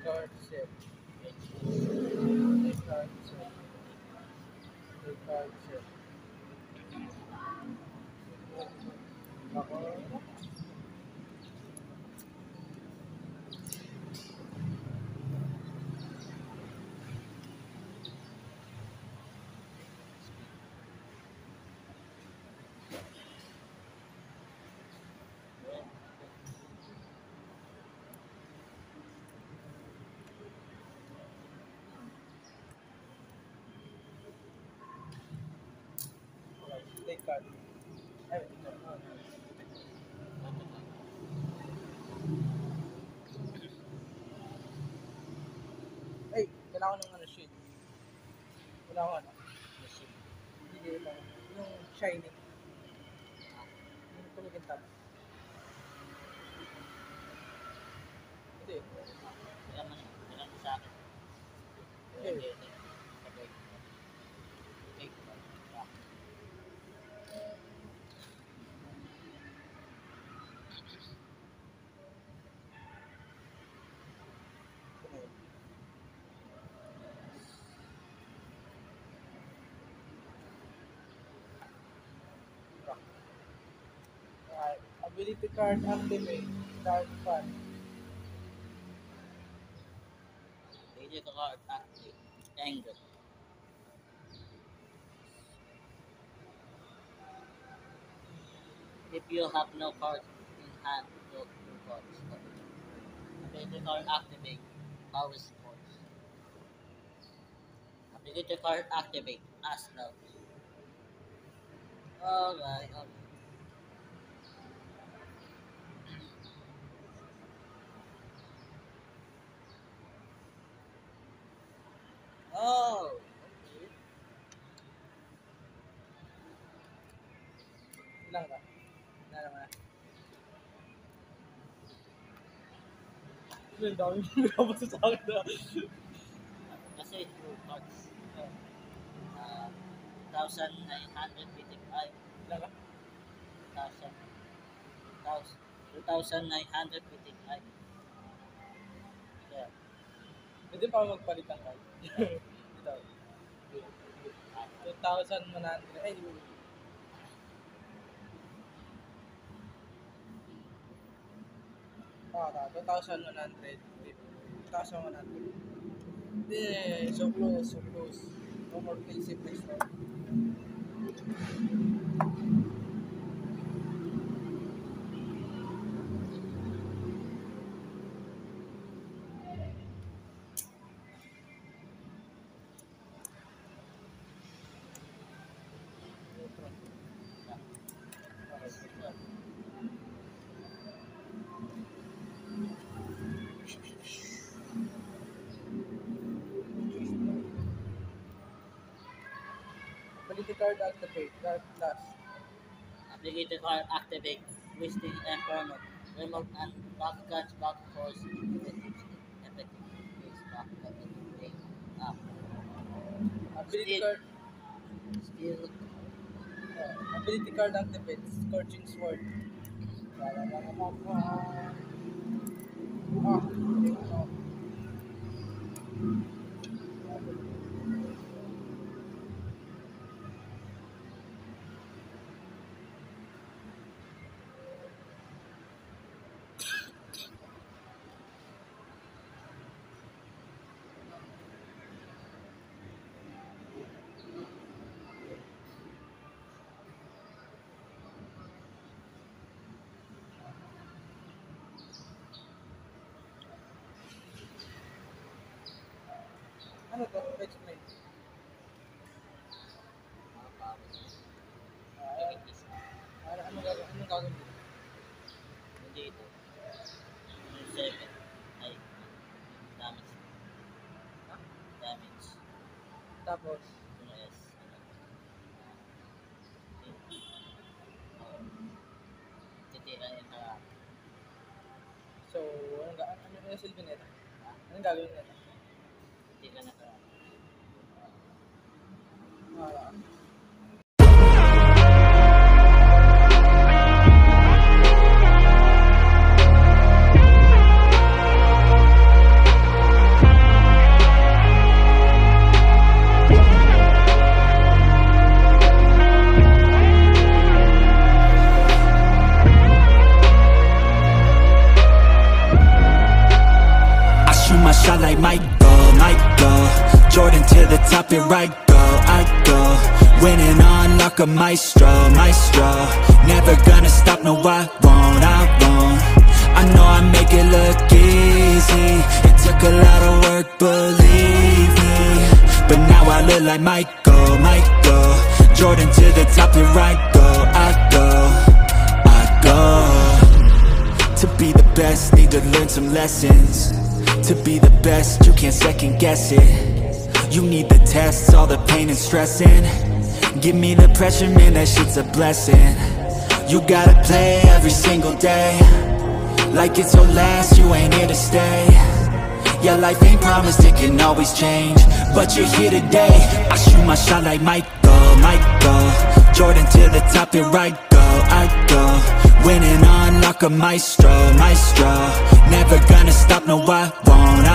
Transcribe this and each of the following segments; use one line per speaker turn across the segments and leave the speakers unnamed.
card set. Card set. Card set. Ako. Take card. Ay, ito. Ay, kailangan ng ano sheet. Wala ko ano. Sheet. Hindi lang. Yung shiny. Yung tumikintab. Hindi.
Kailangan sa akin.
Hindi. Ability card activate. Card fun.
Pwede ka card active. Angle. If you have no card in hand, draw 2 cards. Ability card activate. Power sports. Ability card activate. As now. Alright, okay. Oh, okay.
Ilang ka? Ilang ka? Ang dami mo nakapasa sa akin na.
Kasi 2 cards. 2,955.
Ilang ka?
2,955. Yeah.
Pwede pa magpalit ang card. Ito. 2,100. Ay, di ba? Ah, 2,100. 2,100. Hindi, so close, so close. No more place in place now. Ability card activate. Card plus.
Ability card activate. Twisting Inferno. Remote and back catch back force. Effective use back effective.
Ability
Still.
card.
Still.
Ability card activate. Scorching sword. Ano to? Explain. Anong gagawin dito?
Hindi ito. Yung 7 ay damage.
Ha?
Damage.
Tapos,
Yung S. Titira yung ka.
so, ano yung silbi nito? Anong gagawin nito?
Titira na ka.
Ah,
shot like Michael, Jordan to the top, here I go, winning on like a maestro, never gonna stop, no I won't, I know I make it look easy, it took a lot of work, believe me, but now I look like Michael, Jordan to the top, here I go. To be the best, need to learn some lessons. To be the best, you can't second guess it. You need the tests, all the pain and stressing. Give me the pressure, man, that shit's a blessing. You gotta play every single day, like it's your last, you ain't here to stay. Yeah, life ain't promised, it can always change, but you're here today. I shoot my shot like Michael, Jordan to the top, here I go, winning on like a maestro, never gonna stop, no I won't,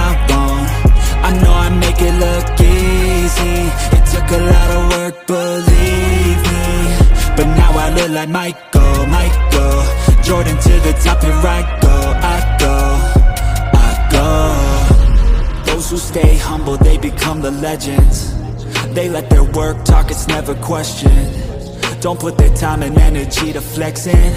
I know I make it look easy, it took a lot of work, believe me, but now I look like Michael, Jordan to the top, here I go. Those who stay humble, they become the legends. They let their work talk, it's never questioned. Don't put their time and energy to flexing.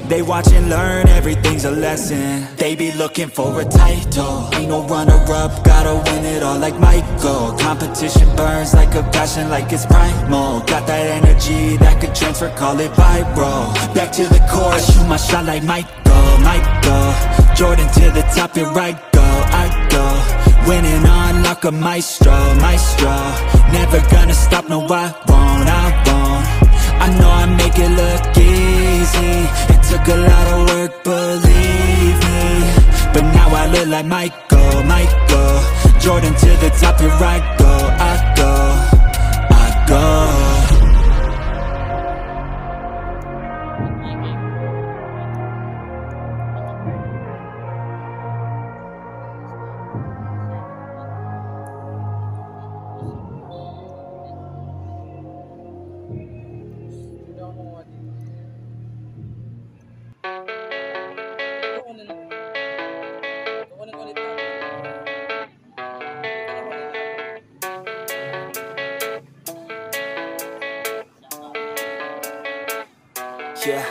They watch and learn, everything's a lesson. They be looking for a title, ain't no runner-up, gotta win it all like Michael. Competition burns like a passion, like it's primal. Got that energy that could transfer, call it viral. Back to the core, I shoot my shot like Michael, Jordan to the top, here I go, winning on like a maestro, never gonna stop, no I won't, I know I make it look easy, it took a lot of work, believe me, but now I look like Michael, Jordan to the top, here I go. Yeah,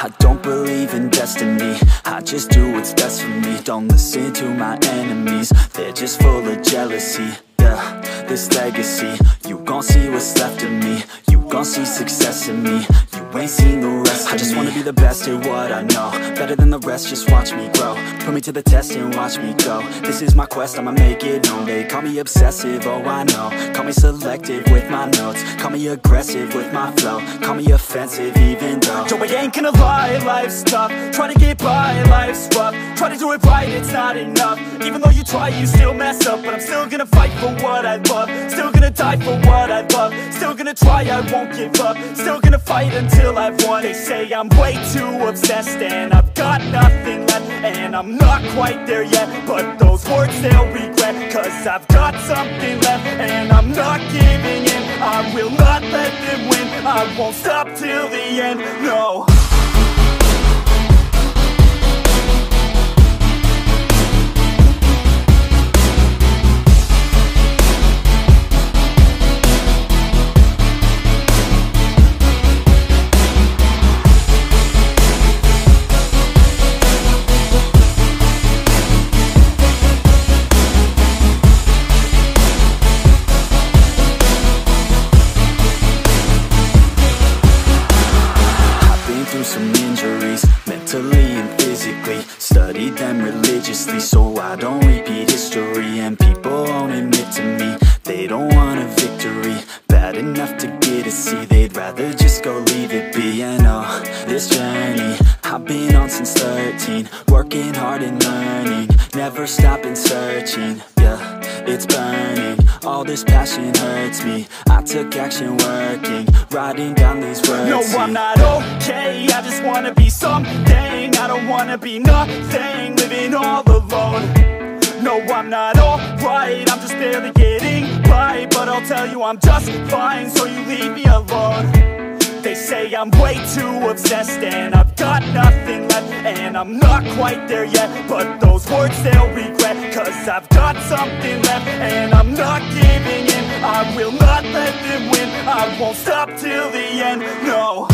I don't believe in destiny, I just do what's best for me. Don't listen to my enemies, they're just full of jealousy. Yeah, this legacy, you gon' see what's left of me. You gon' see success in me, you ain't seen the rest of me. I just wanna be the best at what I know, better than the rest, just watch me grow. Put me to the test and watch me go. This is my quest, I'ma make it known. They call me obsessive, oh I know. Call me selective with my notes, call me aggressive with my flow, call me offensive even though yo, I ain't gonna lie, life's tough. Try to get by, life's rough. Try to do it right, it's not enough. Even though you try, you still mess up. But I'm still gonna fight for what I love, still gonna die for what I love, still gonna try, I won't give up, still gonna fight until I've won. They say I'm way too obsessed and I've got nothing left, and I'm not quite there yet, but those words they'll regret, cause I've got something left and I'm not giving in. I will not let them win, I won't stop till the end, no. Some injuries, mentally and physically. Studied them religiously so I don't repeat history. And people won't admit to me they don't want a victory bad enough to get a C. They'd rather just go leave it be. And oh, this journey I've been on since 13, working hard and learning, never stopping searching. Yeah, it's burning, all this passion hurts me. I took action working, writing down these words. No, I'm not okay, I just wanna be something. I don't wanna be nothing, living all alone. No, I'm not alright, I'm just barely getting by. But I'll tell you I'm just fine, so you leave me alone. They say I'm way too obsessed and I've got nothing left, and I'm not quite there yet, but those words they'll regret, cause I've got something left and I'm not giving in. I will not let them win, I won't stop till the end, no.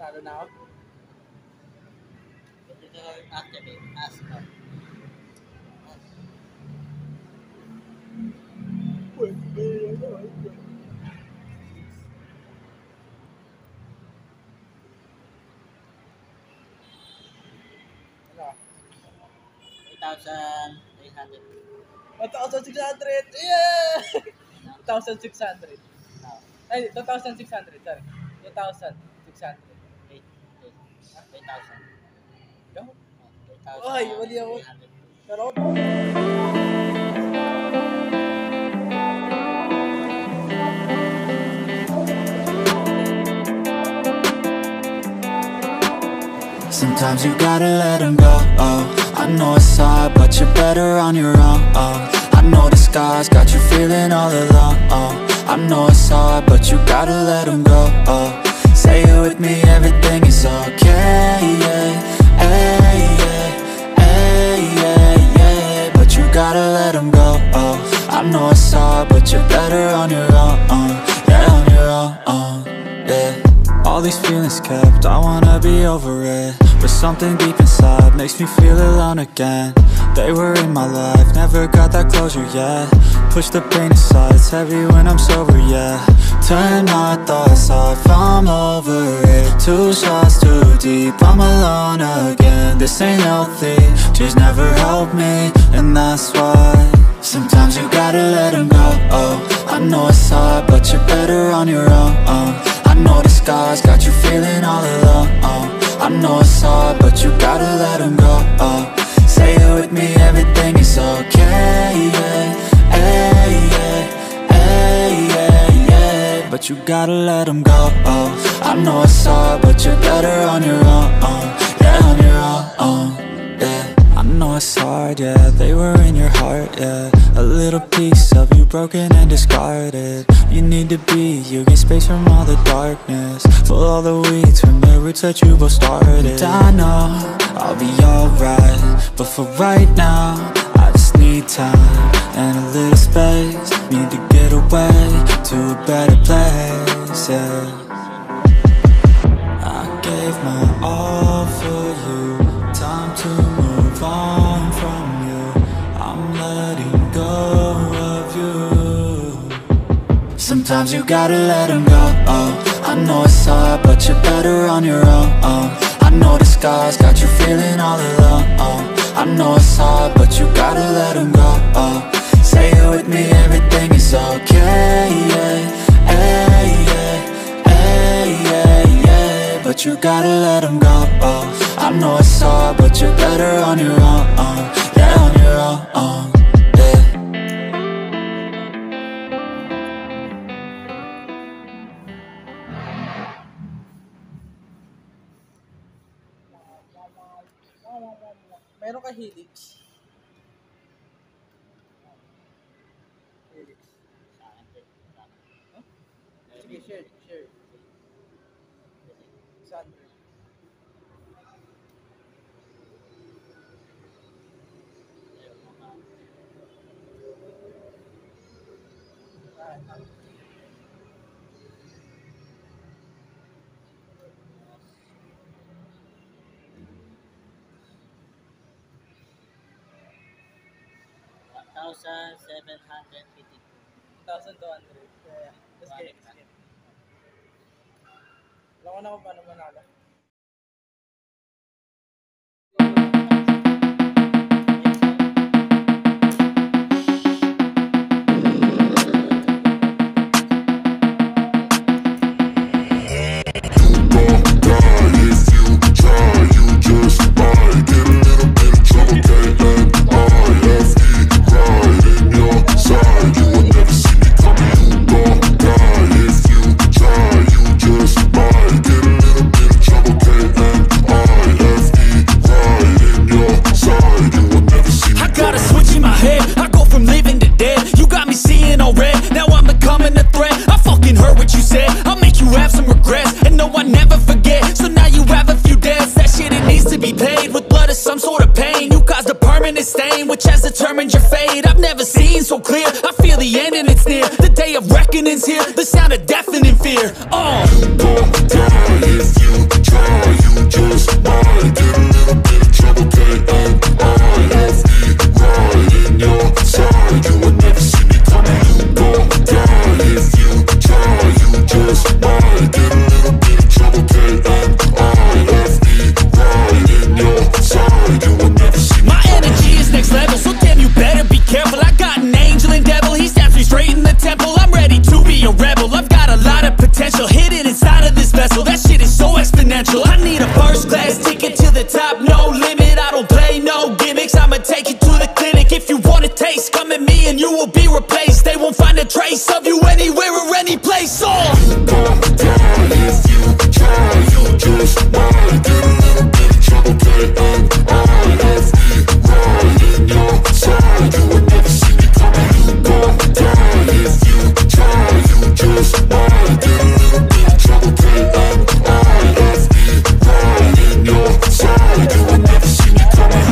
Panalo na ako.
Pwede ka rin activate as well.
Ano?
3,800.
1,600! Yeah! 2,600.
Now,
Ay, 2,600, sorry. 2,600.
wait, 3,000.
Go.
3,000.
Ay, mali ako. Pero,
Sometimes you gotta let them go, oh. I know it's hard, but you're better on your own, oh. I know the scars got you feeling all alone, oh. I know it's hard, but you gotta let them go, oh. Say it with me, everything is okay, yeah. Hey, yeah. Hey, yeah, yeah. But you gotta let them go, oh. I know it's hard, but you're better on your own, yeah, on your own, yeah. All these feelings kept, I wanna be over it, but something deep inside makes me feel alone again. They were in my life, never got that closure yet. Push the pain aside, it's heavy when I'm sober, yeah. Turn my thoughts off, I'm over it. 2 shots too deep, I'm alone again. This ain't healthy, tears never help me, and that's why sometimes you gotta let them go, oh. I know it's hard, but you're better on your own, I know the scars got you feeling all alone, I know it's hard, but you gotta let them go, say it with me, everything is okay, yeah. Hey, yeah. Hey, yeah, yeah. But you gotta let them go, I know it's hard, but you're better on your own, yeah, on your own, yeah. I know it's hard, yeah, they were in your heart, yeah. A little piece of you broken and discarded. You need to be, you get space from all the darkness. Pull all the weeds from the roots that you both started. And I know I'll be alright, but for right now I just need time and a little space. Need to get away to a better place, yeah. I gave my all for you, time to move on from you. I'm letting go of you. Sometimes you gotta let them go, I know it's hard, but you're better on your own, I know the scars got you feeling all alone, I know it's hard, but you gotta let them go, say it with me, everything is okay, yeah. Hey, yeah. Hey, yeah, yeah. But you gotta let them go, I know it's hard, but you're better on your own, yeah, on your own, yeah.
meron ka Helix. Helix.
sa akin,
Huh? Sige, share. Sandra.
2,750.
2,200. Yeah. Let's get it. Alam ko na kung paano manalo.
Which has determined your fate. I've never seen so clear. I feel the end and it's near. The day of reckoning's here. The sound of deafening fear. You won't die if you try. You just might get a little bit of trouble. K-N-I-F-E right in your side. You will never see me coming. You won't die if you try. You just might get a little bit of trouble. K-N-I-F-E right in your side. You will never see me. My energy is next level, so damn you better be careful. I got an angel and devil, he stabs me straight in the temple. I'm ready to be a rebel, I've got a lot of potential hidden inside of this vessel. That shit is so exponential. I need a first class ticket to the top, no limit. I don't play no gimmicks, I'ma take you to the clinic. If you want a taste, come at me and you will be replaced. They won't find a trace of you anywhere or any place. You won't die if you try. You just might get a little bit of trouble. K-N-I-F-E right in your side. You will never see me coming. You won't die if you try. You just might get a little bit of trouble. K-N-I-F-E right in your side. You will never see me coming.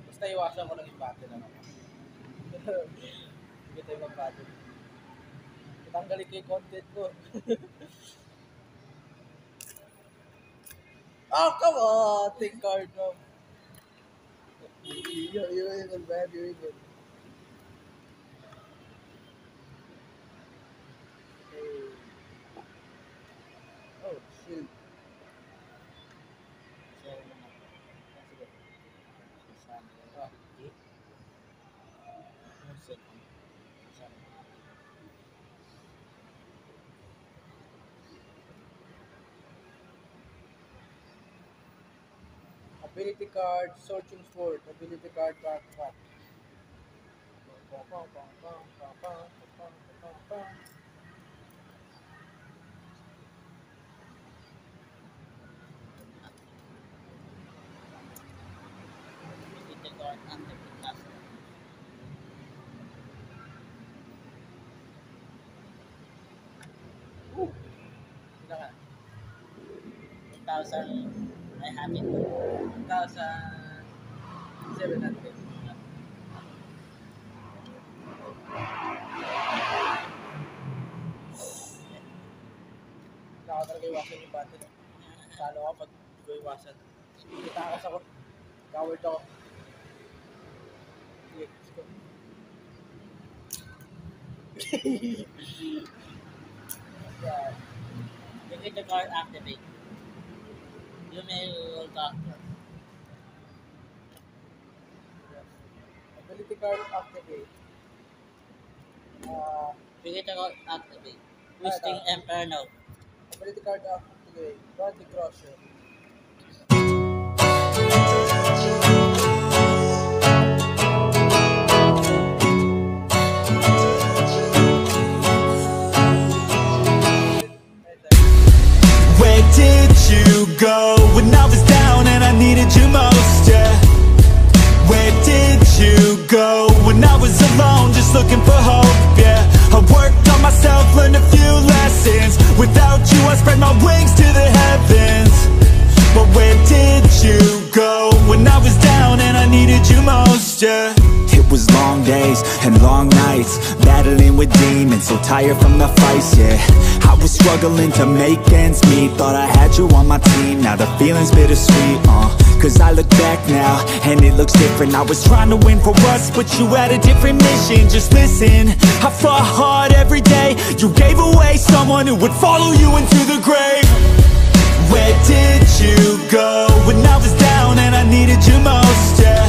Basta iwasan ko lang yung battle na naman. Hindi tayo mag-battle. Tanggalin ko yung content ko. Oh, come on! Take card, bro. You're evil, man. You're evil. Hey. Oh, shield. Ability card, Searching Sword. Ability card, backpack. Kailangan. 1,700. Kailangan talaga iwasan yung battle. Talo ako pag hindi ko iwasan. Kitakas ako. Coward ako. Sige, let's go. Yeah.
You get the card activate. You may roll doctor.
Ability card activate.
You get the card activate. Twisting Inferno.
Ability card activate. Body Crusher.
Where did you go when I was down and I needed you most, yeah? Where did you go when I was alone just looking for hope, yeah? I worked on myself, learned a few lessons. Without you I spread my wings to the heavens. with demons, so tired from the fights, yeah. I was struggling to make ends meet, thought I had you on my team, now the feeling's bittersweet, cause I look back now, and it looks different. I was trying to win for us, but you had a different mission. Just listen, I fought hard every day. You gave away someone who would follow you into the grave. Where did you go when I was down and I needed you most, yeah?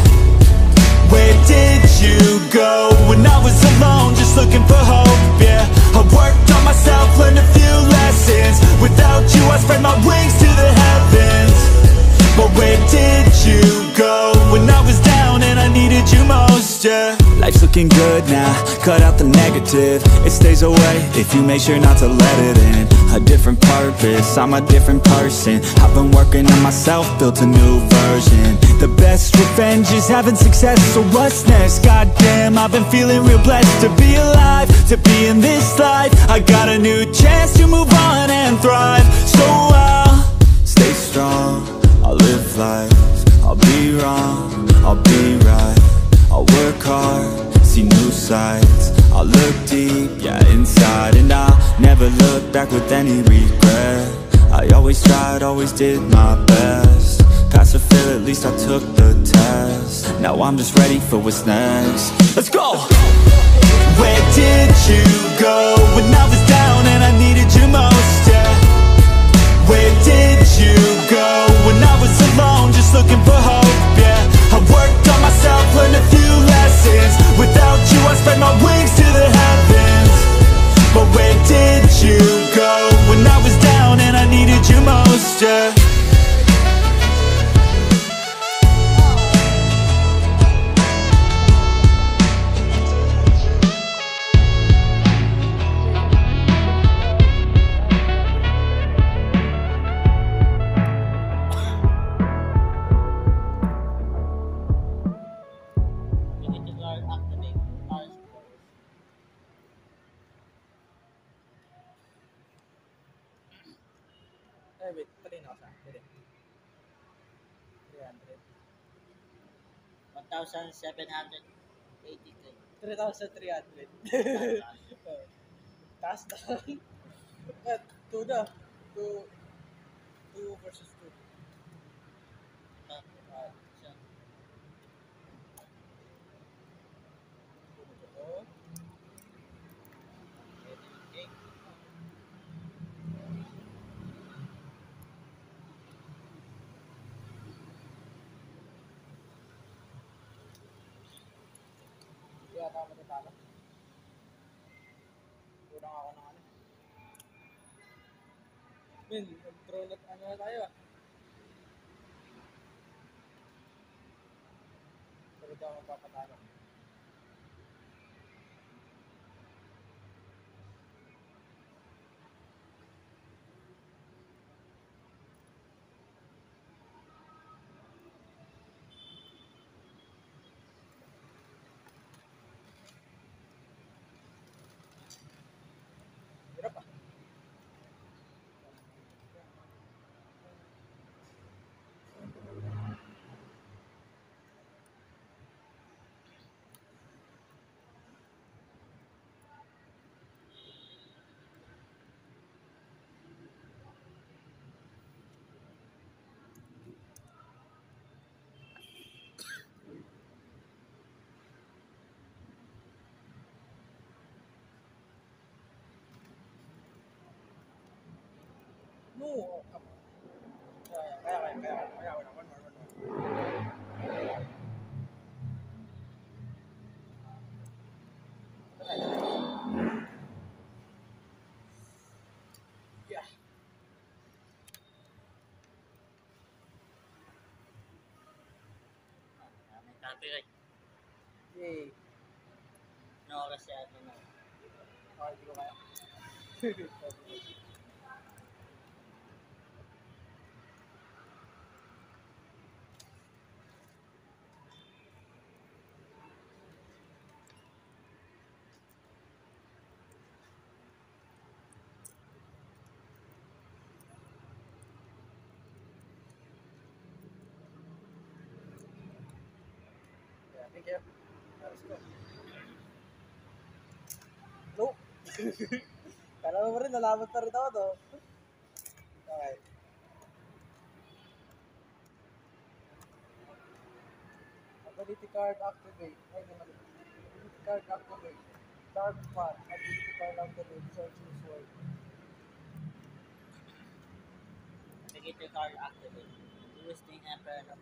Where did you go when I was alone, just looking for hope, yeah? I worked on myself, learned a few lessons. Without you, I spread my wings to the heavens. But where did you go when I was down and I needed you most, yeah? Life's looking good now, cut out the negative. It stays away if you make sure not to let it in. A different purpose, I'm a different person. I've been working on myself, built a new version. The best revenge is having success, so what's next? Goddamn, I've been feeling real blessed to be alive, to be in this life. I got a new chance to move on and thrive. So I'll stay strong, I'll live life, I'll be wrong, I'll be right. I'll work hard, see new sights, I'll look deep, yeah, inside. And I'll never look back with any regret. I always tried, always did my best. Pass or fail, at least I took the test. Now I'm just ready for what's next. Let's go! Where did you go when I was down and I needed you most, yeah? Where did you go when I was alone, just looking for hope, yeah? I worked on myself, learned a few lessons. Without you, I spread my wings to the heavens. But where did you go when I was down and I needed you most, yeah?
Wait, 3,000. Pwede. 300.
1,780k.
3,300. Taas down. But, 2 na. 2 versus 2.
So,
Ito.
18k.
Kaya ako matatalo. Kurang ako ng ano. Min, mag-draw na ano na tayo ah. Pero daw ako magpapatalo. Hirap ah. No. Kaya. One more. Yeah.
May copyright.
Yay.
Ano oras yan? Ano?
Okay, di ko kaya. Yeah, thank you. Let's go. Nope. Kala mo rin, nalaman pa rin ako, no? Okay. Ability card activate. Ay, naman. Ability card activate. Dark path. Ability card activate. Searching sword.
Navigator card activate. Twisting Emperor.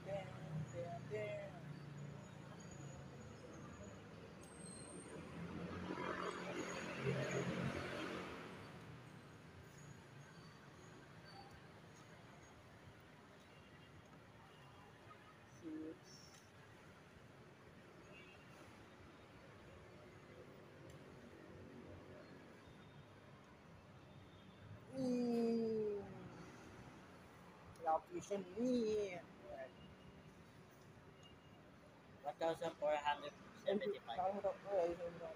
Damn, damn, damn. Mm. Fusion me.
1,475.
Nakalimutan ko. Ayun mo.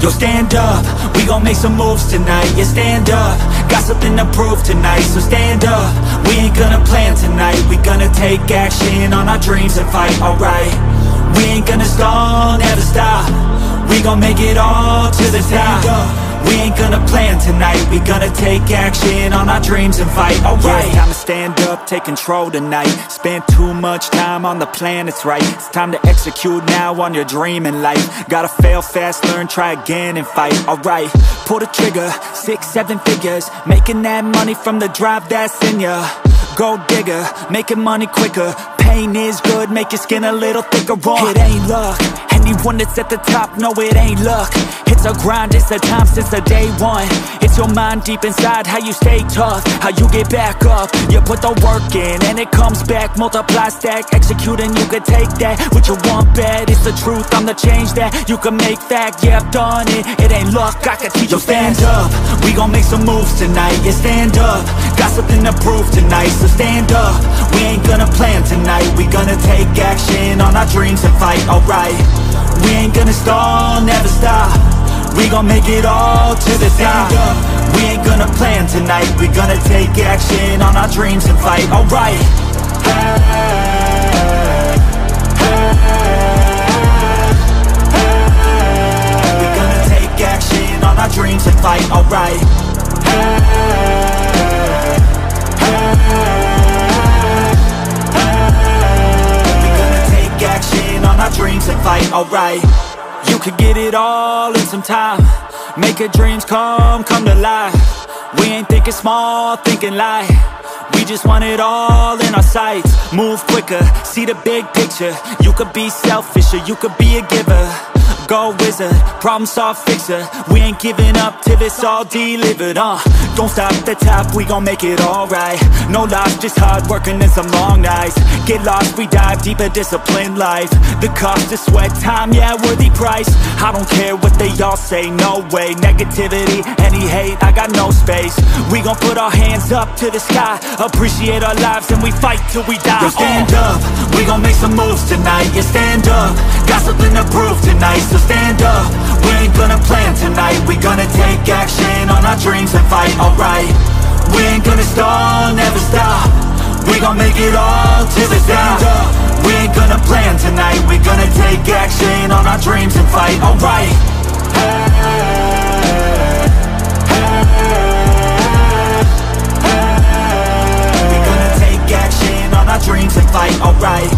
Yo, stand up, we gon' make some moves tonight. Yeah, stand up, got something to prove tonight. So stand up, we ain't gonna plan tonight. We gonna take action on our dreams and fight, alright. We ain't gonna stall, never stop. We gon' make it all to the top. We ain't gonna plan tonight. We gonna take action on our dreams and fight, alright. Yeah, time to stand up, take control tonight. Spent too much time on the plan, it's right. It's time to execute now on your dream in life. Gotta fail fast, learn, try again and fight, alright. Pull the trigger, 6, 7 figures. Making that money from the drive that's in ya. Gold digger, making money quicker. Pain is good, make your skin a little thicker. It ain't luck, anyone that's at the top, no it ain't luck. It's a grind, it's a time since the day one. It's your mind deep inside, how you stay tough, how you get back up. You put the work in and it comes back. Multiply, stack, execute and you can take that. What you want bad, it's the truth, I'm the change that you can make fact. Yeah, I've done it, it ain't luck, I can teach you. Stand up, we gon' make some moves tonight. Yeah, stand up, got something to prove tonight. So stand up, we ain't gonna plan tonight. We gonna take action on our dreams and fight, alright. We ain't gonna stall, never stop. We gon' make it all to the top. We ain't gonna plan tonight. We gonna take action on our dreams and fight, alright. We gonna take action on our dreams and fight, alright. We gonna take action on our dreams and fight, alright. You could get it all in some time. Make your dreams come to life. We ain't thinking small, thinking light. We just want it all in our sights. Move quicker, see the big picture. You could be selfish or you could be a giver. Go wizard, problem solve fixer. We ain't giving up till it's all delivered, Don't stop at the top, we gon' make it alright. No loss, just hard working and some long nights. Get lost, we dive deeper, disciplined life. The cost of sweat, time, yeah, worthy price. I don't care what they all say, no way. Negativity, any hate, I got no space. We gon' put our hands up to the sky. Appreciate our lives and we fight till we die. Yo, stand up, we gon' make some moves tonight. Yeah, stand up, got something to prove tonight. So stand up, we ain't gonna plan tonight. We gonna take action on our dreams and fight, alright. We ain't gonna stall, never stop. We gon' make it all to the top. We ain't gonna plan tonight. We gonna take action on our dreams and fight, alright. We gonna take action on our dreams and fight, alright.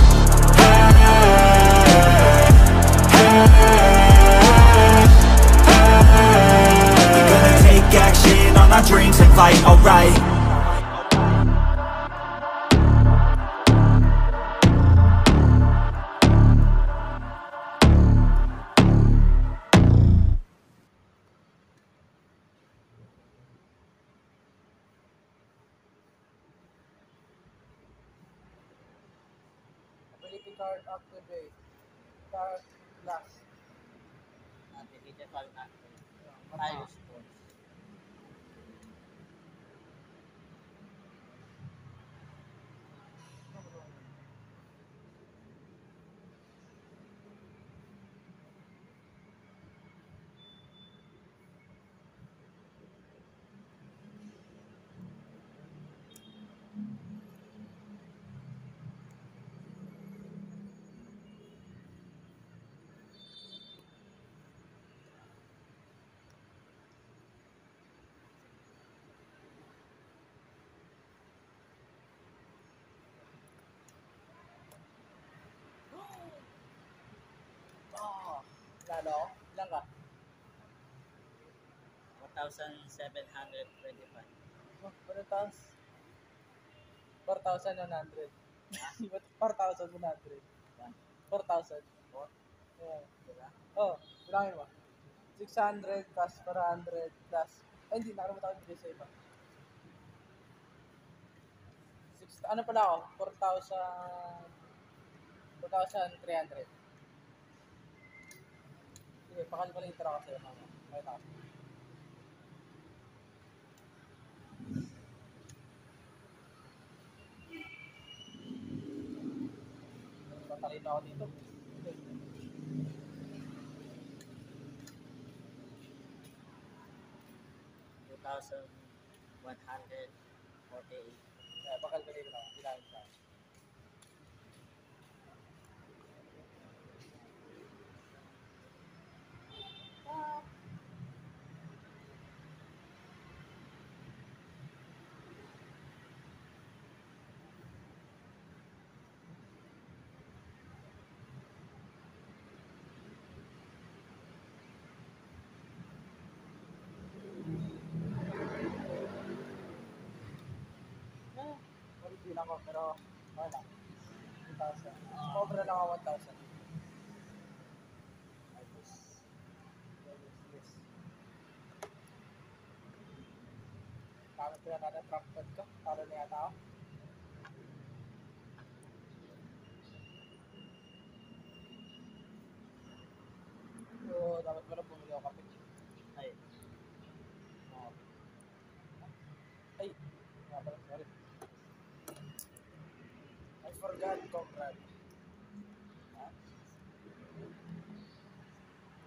Action on our dreams and fight, alright.
Mobility card activate. Card glass.
Activate card activate.
Mata.
Tayo sports.
Ah, lalo ako. Ilan ka?
1,725.
Oh, 4,100. 4,100. 4,000.
4.
Yeah.
Diba?
Oh, bilangin mo. 600 plus 400 plus. Ay, hindi. Nakalimutan ko yung sa iba. Ano pala ako? 4,300. Sige, pakalculator ako sa'yo. Mama. Kaya ako. Matalino ako dito.
2,148.
Kaya pakalculator ako. Bilangin ka. Bilang ko, pero wala. 1,000. Sobra lang ako 1,000. Ayos. Yes. Gamit ko na natin trump card ko. Talo na yata ako. So, dapat pala bumili ako kape.
Ay,
Oh. Ay, nga pala, sorry. I forgot, comrade. Ha?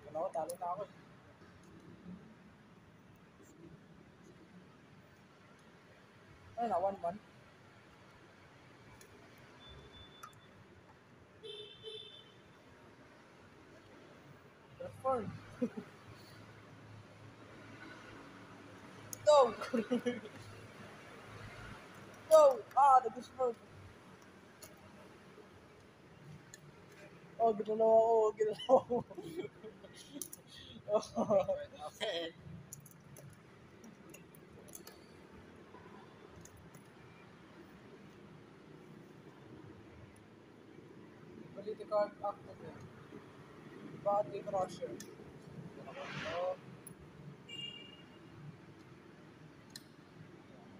Wala ko, talo na ako. Ano na, 1-1? Transform. Go! Go! Ah, nag-transform. Oh, ginalaw ako, ginalaw ako. Oh.
okay.
Mobility card activate. Body crusher. Oh.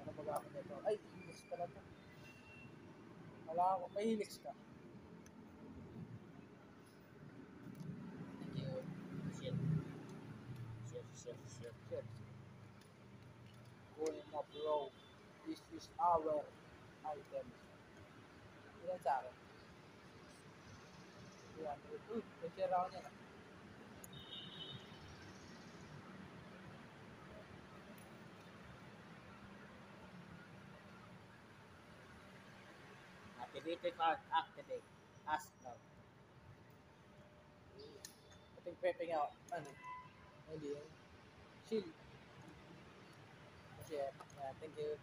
Ano ba gamit ito? Ay, Helix pala ito. Wala ako. May Helix ka.
Thank you. Shit. Shit.
Shit. Going up low. This is our item. Ilan sa akin? 300. Uy, may share ako niyan.
Activate card activate. Ask now.
Ating prepping ako. Ano? Hindi yun. Shield. Kasi, yeah, thank you.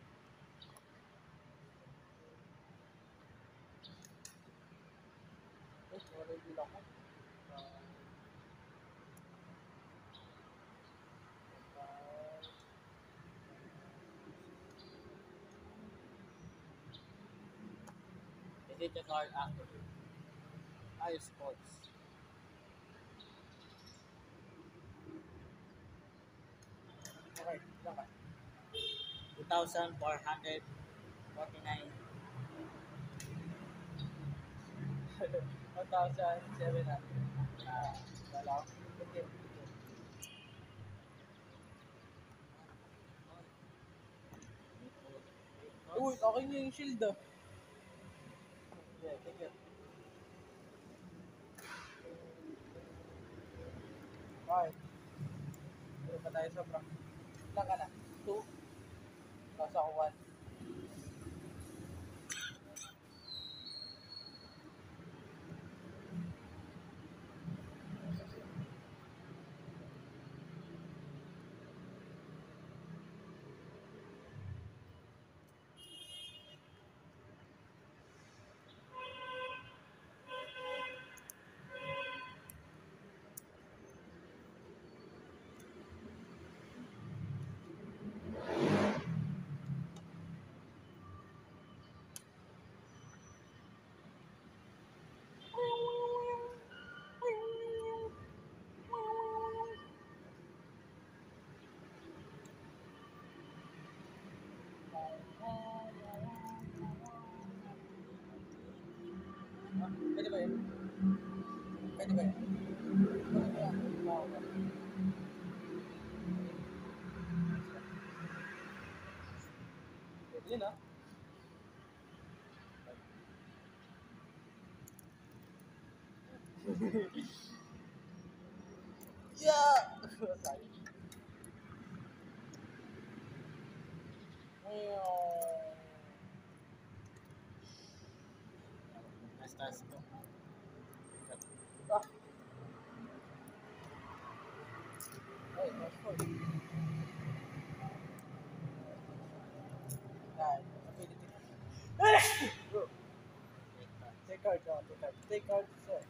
Eh, wala yung bilang ko.
Activate card activate. Tayo sports.
Okay, lang ka.
2,449.
1,700. Wala ko. Okay. Uy, okay na yung shield ah. Yeah, thank you. Okay. Puro pa tayo sobra. Ilan ka na? 2. Tapos ako 1. Pwede ba yun? Pwede ba yun? Pwede ba yan? Oo. Pwede yun ah. Yeah! Sorry.
Stars ko.
Ah! Ay, that's fun. Yan. Ability. Bro. Take card, oh. Take card. Take card, sir.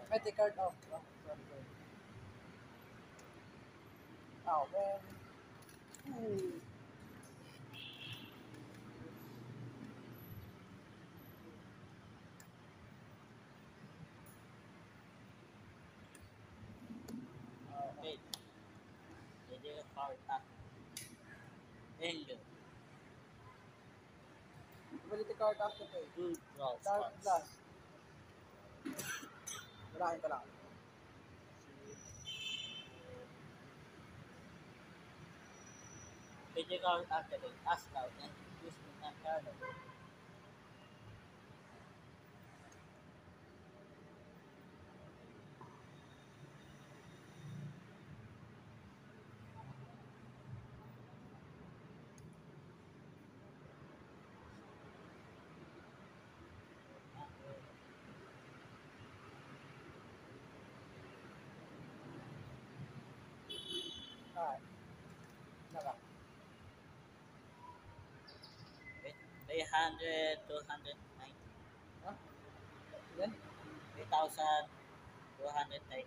Ay, take card off. Oh, sorry, sorry. Oh, man. Ooh.
Okay. Pwede yung card up. Hello.
Ability card activate.
2 draw
Dark
spots.
Blast. Walakin ka lang.
Pwede yung card activate. Ask out and use with an card.
Ah. Naka.
300, 290.
Ha? Yan?
3,230.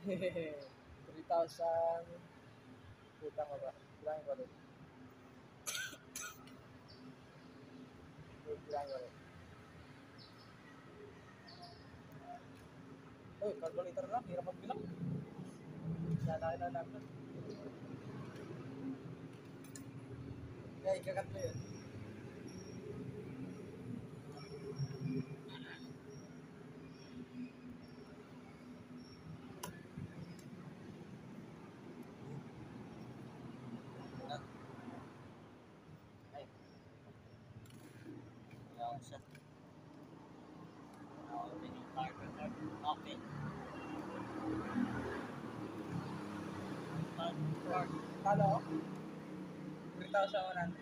3,000. Putang mo ba? Bilangin ko ulit. Bilangin ko ulit. Uy, calculator lang. Hirap magbilang. Lalaki na lang na. Kaya ikakat mo yun.
Ay. Ayan siya. Open yung card. Open. Card.
Talo ako. 3,100.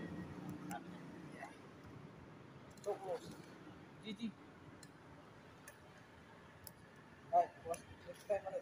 Open.
So close. GG. Alright, next time